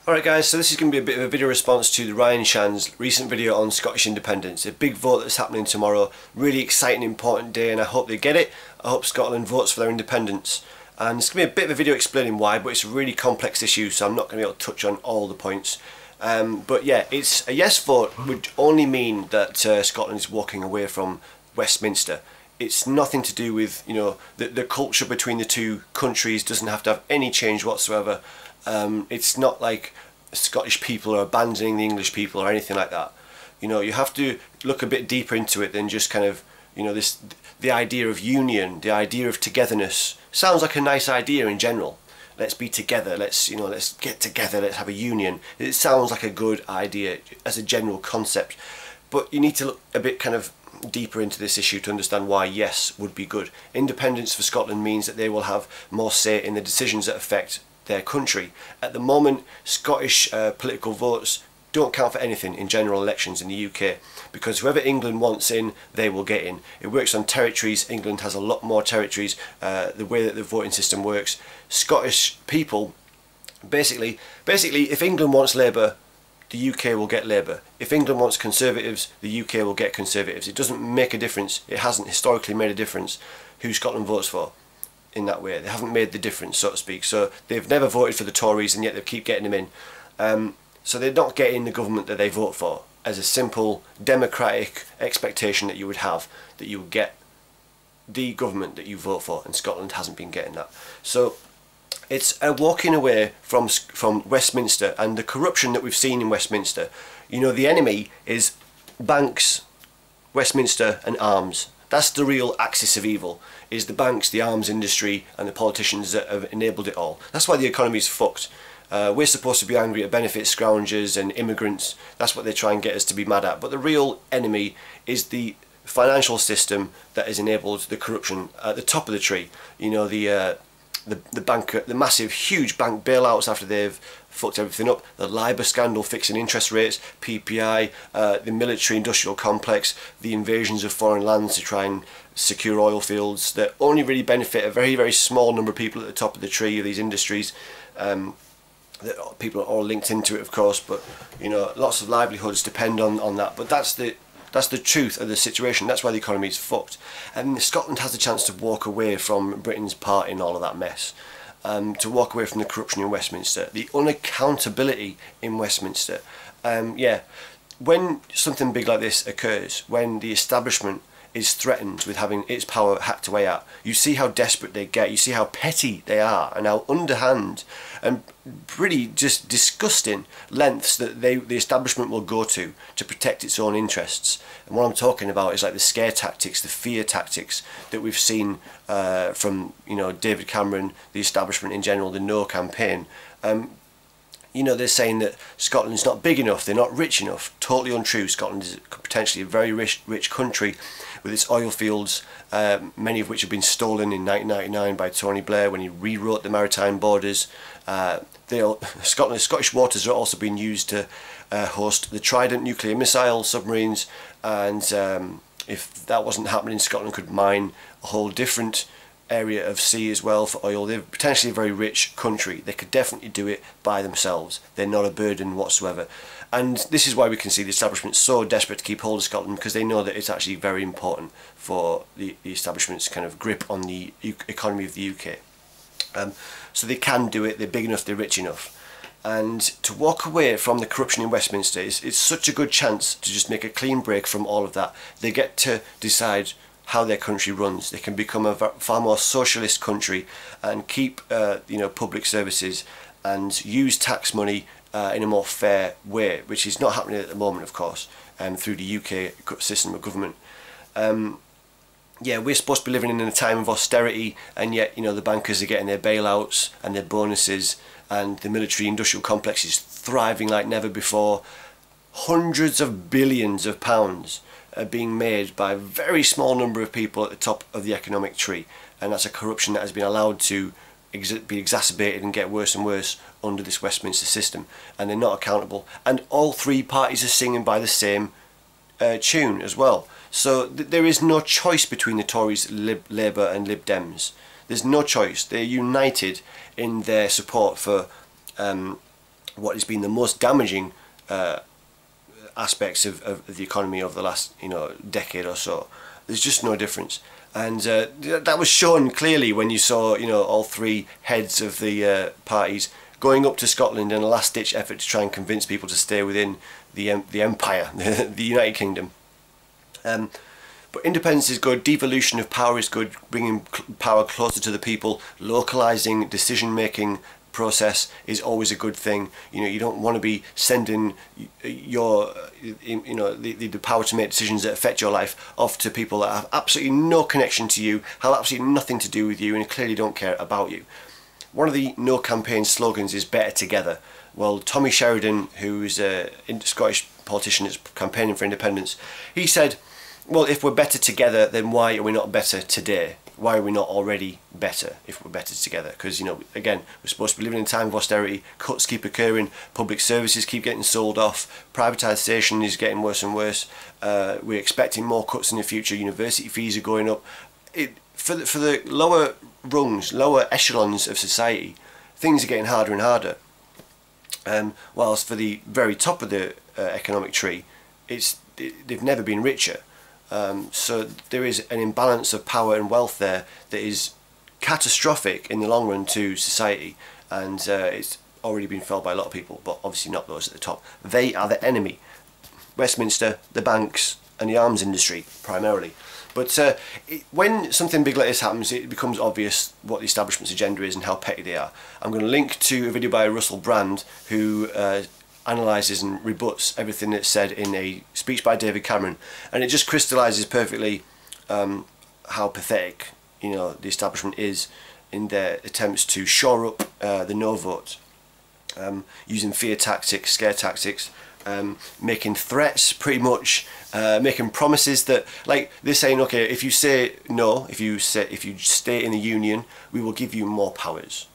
Alright guys, so this is going to be a bit of a video response to the Ryan Shan's recent video on Scottish independence. A big vote that's happening tomorrow, really exciting, important day, and I hope they get it. I hope Scotland votes for their independence. And it's going to be a bit of a video explaining why, but it's a really complex issue, so I'm not going to be able to touch on all the points. But yeah, it's a yes vote would only mean that Scotland is walking away from Westminster. It's nothing to do with, you know, the culture between the two countries doesn't have to have any change whatsoever. It's not like Scottish people are abandoning the English people or anything like that. You know, you have to look a bit deeper into it than just kind of, you know, the idea of union, the idea of togetherness. Sounds like a nice idea in general. Let's be together, let's get together, let's have a union. It sounds like a good idea as a general concept, but you need to look a bit kind of deeper into this issue to understand why yes would be good. Independence for Scotland means that they will have more say in the decisions that affect their country. At the moment, Scottish political votes don't count for anything in general elections in the UK, because whoever England wants in, they will get in. It works on territories. England has a lot more territories. The way that the voting system works, Scottish people, basically if England wants Labour, the UK will get Labour. If England wants Conservatives, the UK will get Conservatives. It doesn't make a difference. It hasn't historically made a difference who Scotland votes for in that way. They haven't made the difference, so to speak. So they've never voted for the Tories, and yet they keep getting them in. So they're not getting the government that they vote for as a simple democratic expectation that you would have, that you would get the government that you vote for, and Scotland hasn't been getting that. So it's a walking away from Westminster and the corruption that we've seen in Westminster. You know, the enemy is banks, Westminster and arms. That's the real axis of evil, is the banks, the arms industry and the politicians that have enabled it all. That's why the economy's fucked. We're supposed to be angry at benefit scroungers and immigrants. That's what they try and get us to be mad at. But the real enemy is the financial system that has enabled the corruption at the top of the tree. You know, the massive, huge bank bailouts after they've fucked everything up, the LIBOR scandal fixing interest rates, PPI, the military-industrial complex, the invasions of foreign lands to try and secure oil fields that only really benefit a very, very small number of people at the top of the tree of these industries. That people are all linked into it, of course, but you know, lots of livelihoods depend on that. But that's the truth of the situation. That's why the economy is fucked. And Scotland has the chance to walk away from Britain's part in all of that mess, to walk away from the corruption in Westminster, the unaccountability in Westminster. Yeah, when something big like this occurs, when the establishment is threatened with having its power hacked away at, you see how desperate they get, you see how petty they are and how underhand and pretty just disgusting lengths that the establishment will go to protect its own interests. And what I'm talking about is like the scare tactics, the fear tactics that we've seen from, you know, David Cameron, the establishment in general, the No campaign. You know, they're saying that Scotland's not big enough, they're not rich enough. Totally untrue. Scotland is potentially a very rich country with its oil fields, many of which have been stolen in 1999 by Tony Blair when he rewrote the maritime borders. Scottish waters are also being used to host the Trident nuclear missile submarines, and if that wasn't happening, Scotland could mine a whole different area of sea as well for oil. They're potentially a very rich country. They could definitely do it by themselves. They're not a burden whatsoever. And this is why we can see the establishment so desperate to keep hold of Scotland, because they know that it's actually very important for the establishment's kind of grip on the economy of the UK. So they can do it, they're big enough, they're rich enough. And to walk away from the corruption in Westminster it's such a good chance to just make a clean break from all of that. They get to decide how their country runs. They can become a far more socialist country and keep you know, public services and use tax money in a more fair way, which is not happening at the moment, of course, through the UK system of government. Yeah, we're supposed to be living in a time of austerity, and yet, you know, the bankers are getting their bailouts and their bonuses, and the military-industrial complex is thriving like never before. Hundreds of billions of pounds are being made by a very small number of people at the top of the economic tree, and that's a corruption that has been allowed to be exacerbated and get worse and worse under this Westminster system, and they're not accountable. And all three parties are singing by the same tune as well. So there is no choice between the Tories, Labour and Lib Dems. There's no choice. They're united in their support for what has been the most damaging aspects of the economy over the last decade or so. There's just no difference, and that was shown clearly when you saw all three heads of the parties going up to Scotland in a last-ditch effort to try and convince people to stay within the empire, the United Kingdom. But independence is good, devolution of power is good, bringing power closer to the people, localising decision-making process is always a good thing. You don't want to be sending your the power to make decisions that affect your life off to people that have absolutely no connection to you, have absolutely nothing to do with you, and clearly don't care about you. One of the No campaign slogans is better together. Well, Tommy Sheridan, who's a Scottish politician that's campaigning for independence, he said, well, if we're better together, then why are we not better today? Why are we not already better if we're better together? Because, again, we're supposed to be living in a time of austerity, cuts keep occurring, public services keep getting sold off, privatisation is getting worse and worse, we're expecting more cuts in the future, university fees are going up. For the lower rungs, lower echelons of society, things are getting harder and harder. Whilst for the very top of the economic tree, they've never been richer. So there is an imbalance of power and wealth there that is catastrophic in the long run to society, and it's already been felt by a lot of people, but obviously not those at the top. They are the enemy. Westminster, the banks and the arms industry primarily. But when something big like this happens, it becomes obvious what the establishment's agenda is and how petty they are. I'm going to link to a video by Russell Brand, who analyses and rebuts everything that's said in a speech by David Cameron, and it just crystallises perfectly how pathetic the establishment is in their attempts to shore up the no vote, using fear tactics, scare tactics, making threats, pretty much making promises that, like, they're saying, okay, if you say no, if you stay in the union, we will give you more powers.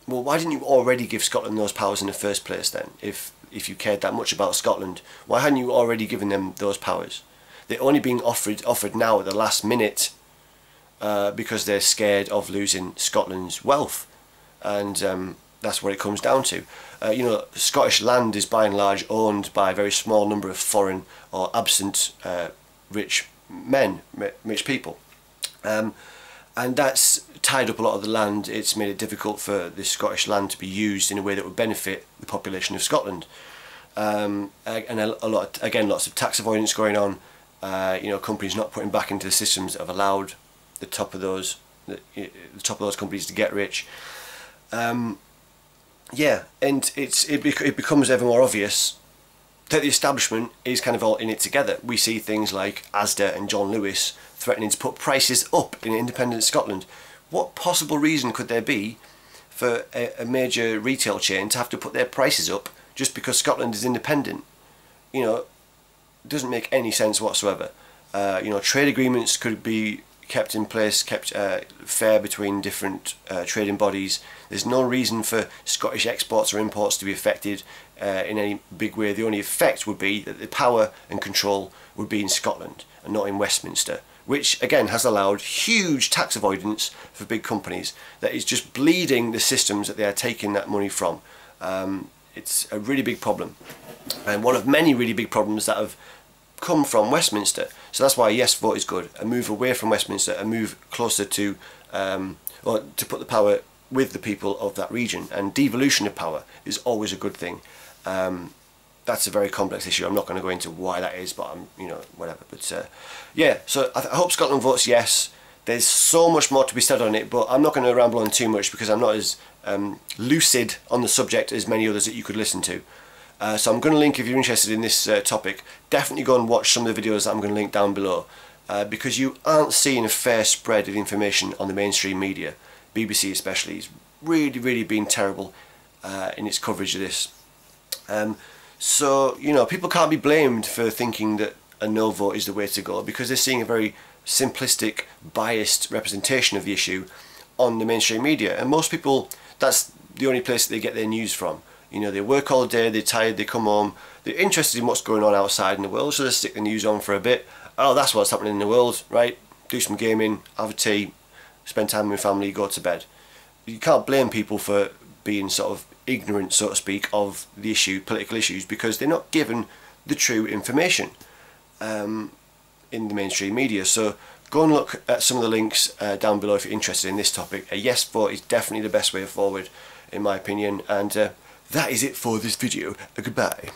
Well, why didn't you already give Scotland those powers in the first place then? If you cared that much about Scotland, why hadn't you already given them those powers? They're only being offered now at the last minute because they're scared of losing Scotland's wealth, and that's what it comes down to. Scottish land is by and large owned by a very small number of foreign or absent rich people. And that's tied up a lot of the land. It's made it difficult for this Scottish land to be used in a way that would benefit the population of Scotland. And lots of tax avoidance going on. Companies not putting back into the systems that have allowed the top of those companies to get rich. Yeah, and it becomes ever more obvious that the establishment is kind of all in it together. We see things like Asda and John Lewis threatening to put prices up in independent Scotland. What possible reason could there be for a major retail chain to have to put their prices up just because Scotland is independent? It doesn't make any sense whatsoever. Trade agreements could be kept in place, kept fair between different trading bodies. There's no reason for Scottish exports or imports to be affected in any big way. The only effect would be that the power and control would be in Scotland and not in Westminster, which again has allowed huge tax avoidance for big companies that is just bleeding the systems that they are taking that money from. It's a really big problem, and one of many really big problems that have come from Westminster. So that's why a yes vote is good. A move away from Westminster, a move closer to, or to put the power with the people of that region. And devolution of power is always a good thing. That's a very complex issue. I'm not going to go into why that is, but whatever. But yeah, so I hope Scotland votes yes. There's so much more to be said on it, but I'm not going to ramble on too much because I'm not as lucid on the subject as many others that you could listen to. So I'm going to link, if you're interested in this topic, definitely go and watch some of the videos that I'm going to link down below, because you aren't seeing a fair spread of information on the mainstream media. BBC especially is really been terrible in its coverage of this. So people can't be blamed for thinking that a no vote is the way to go, because they're seeing a very simplistic, biased representation of the issue on the mainstream media, and most people, that's the only place that they get their news from. They work all day, they're tired, they come home, they're interested in what's going on outside in the world, so they stick the news on for a bit. Oh, that's what's happening in the world, right? Do some gaming, have a tea, spend time with family, go to bed. You can't blame people for being sort of ignorant, so to speak, of the issue, political issues, because they're not given the true information in the mainstream media. So go and look at some of the links down below if you're interested in this topic. A yes vote is definitely the best way forward, in my opinion. And that is it for this video. Goodbye.